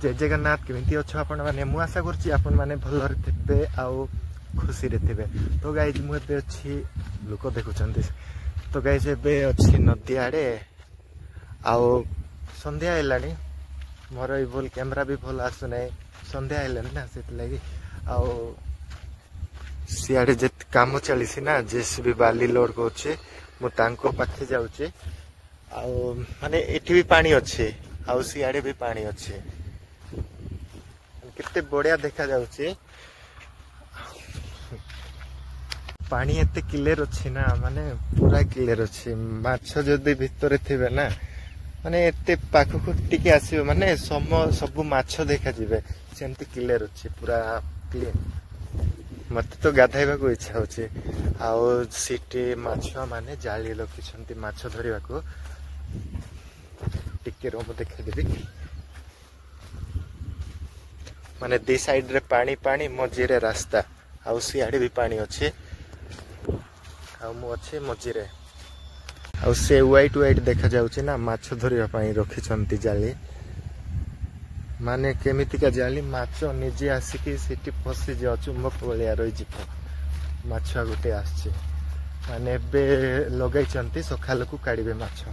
जय जगन्नाथ केमिति अच्छो आपण माने मु आशा करछि आपण माने भलरे थिबे आउ खुशी रे थिबे। तो गाइज मु एबे अछि लोक देखुछन्ती तो गाइज एबे अछि नदी आड़े आउ संध्या हेलानी मोर ई बोल कैमरा भी भल आसु नै संध्या हेलानी ना सेत लागि आउ सियाड़े जे काम चलीसी ना जेसीबी बाली लोड करछे मु तांको पाखे जाउछे आउ माने एठी भी पानी अछि आउ सियाड़े भी पानी अछि केते बढ़िया देखा जाउछे पानी एते क्लियर अछि ना माने पूरा क्लियर अछि माछ जदी भितरे थिबे ना माने एते पाखु टिके आसीबे माने सब माछ देखा जिवे सेमति क्लियर अछि पूरा क्लीन मत तो गाधाइबा को इच्छा होछि आउ सिटी माछ माने जाली रखिसंती माछ धरिबा को टिके रो म देखा देबी माने दी साइड रे पानी पानी मझी रे रास्ता आउ सियाड़े भी पानी अछि आउ मु अछि मझी रे आउ से व्हाइट देखा जाउछि ना माछ धरिबा पई रखिसंती जाली माने केमिति का जाली माछ निजे आसिकी सिटी फसी जे चुम्बक बलिया रहि जिप माछ गुटे आछि माने बे लगाई चंती सखाल को काढिबे माछ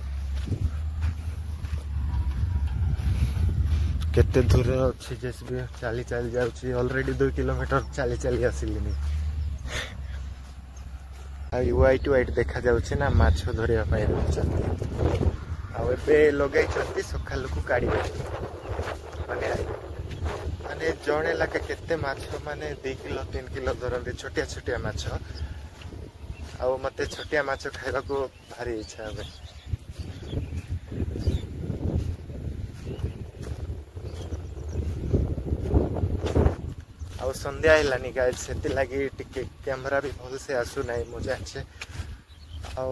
केते दूर अछि जेसबी चाली चाली जाउछि ऑलरेडी 2 किलोमीटर चाली चाली आसिलिनी आ व्हाइट देखा जाउछि ना माछ धरिबा पई रखिसंती आ बे लगाई चंती सखाल को काढिबे माने जणे लागे केते माछ माने 2 किलो 3 किलो धरंती छोटिया छोटिया माछ आ मते छोटिया माछ खाइबा को भारी इच्छा हबे आ संध्या हेलानी गाइस सेति लागि टिके कैमरा भी भल से आसु नै मजा छै आ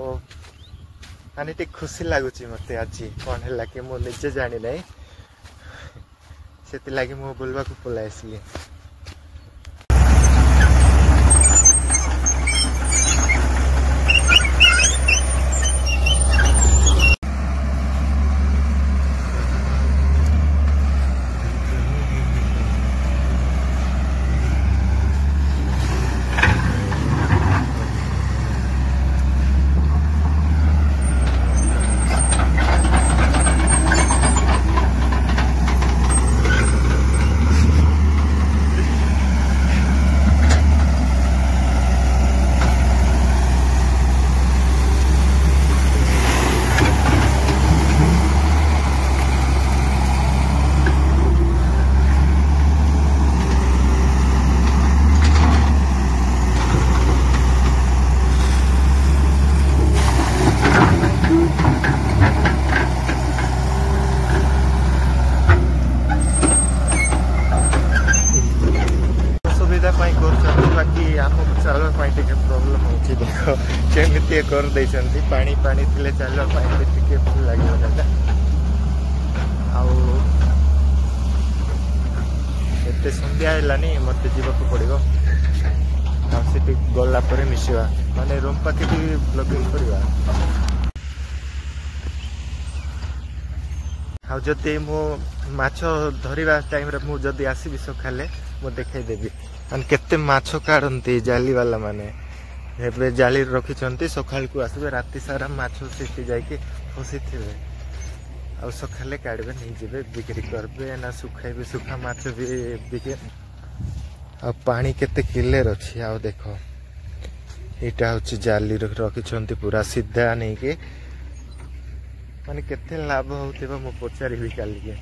माने टिक खुशी लागुची मते आजी कोन हेला कि मु निजे जानि नै सेति लागि मु बोलबा को पलाइसली प्रॉब्लम होची देखो केमिति कर दैछंती पानी पानी थिले चलो पानी टिके फुल लागियो दादा आउ एते संध्या हेलानी मते जीवा को पड़िबो आ सिटी गोला परे मिसिवा माने रूम पाके भी ब्लॉगिंग करबा हाउ जते मो माछ धरिबा टाइम रे मु जदी आसीबी सखाले मु देखाई देबी अन केते माछ काढंती जाली वाला माने एबे जाली रखिचंती सखाल को आसबे राती सारा माछ सिटी जाय के फसी थिबे आ सखाले काढबे नै जेबे बिक्री करबे ना सुखाइबे सुखा माछ भी बिके आ पानी केते क्लियर अछि आ देखो एटा होची जाली रखिचंती पूरा सीधा नै के माने केते लाभ होतिबा मु पचारि भी काली के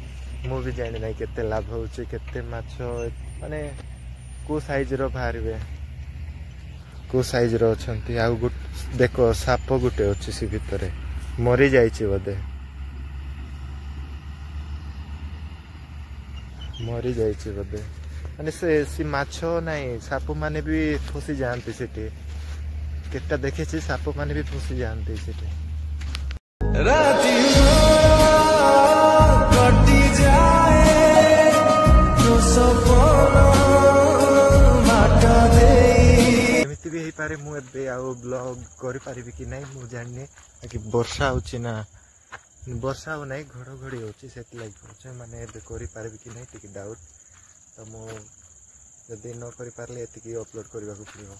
मु भी जानि नै केते लाभ होची केते माछ माने को साइज रो बाहरबे को साइज रो छंती आ देखो साप गुटे अछि सी भितरे मरी जाइछि बदे माने से माछ नै साप माने भी फसी जानती सेठी केटा देखेछि साप माने भी फसी जानती सेठी राती कटी जाए तो सपना माटा दे एमिति भी पारे मु एबे आ ब्लॉग करि पारिबी कि नै मु जानने कि वर्षा होछि ना ବର୍ଷା ଆଉ ନାହିଁ ଘଡ଼ଘଡ଼ି ହେଉଛି ସେଥିଲାଗି କହୁଛେ ମାନେ ଏବେ କରିପାରିବି କି ନାହିଁ ଟିକେ ଡାଉଟ୍ ତ ମୁଁ ଯଦି ନ କରିପାରିଲେ ଏତିକି ଅପଲୋଡ଼ କରିବାକୁ ପଡ଼ିବ।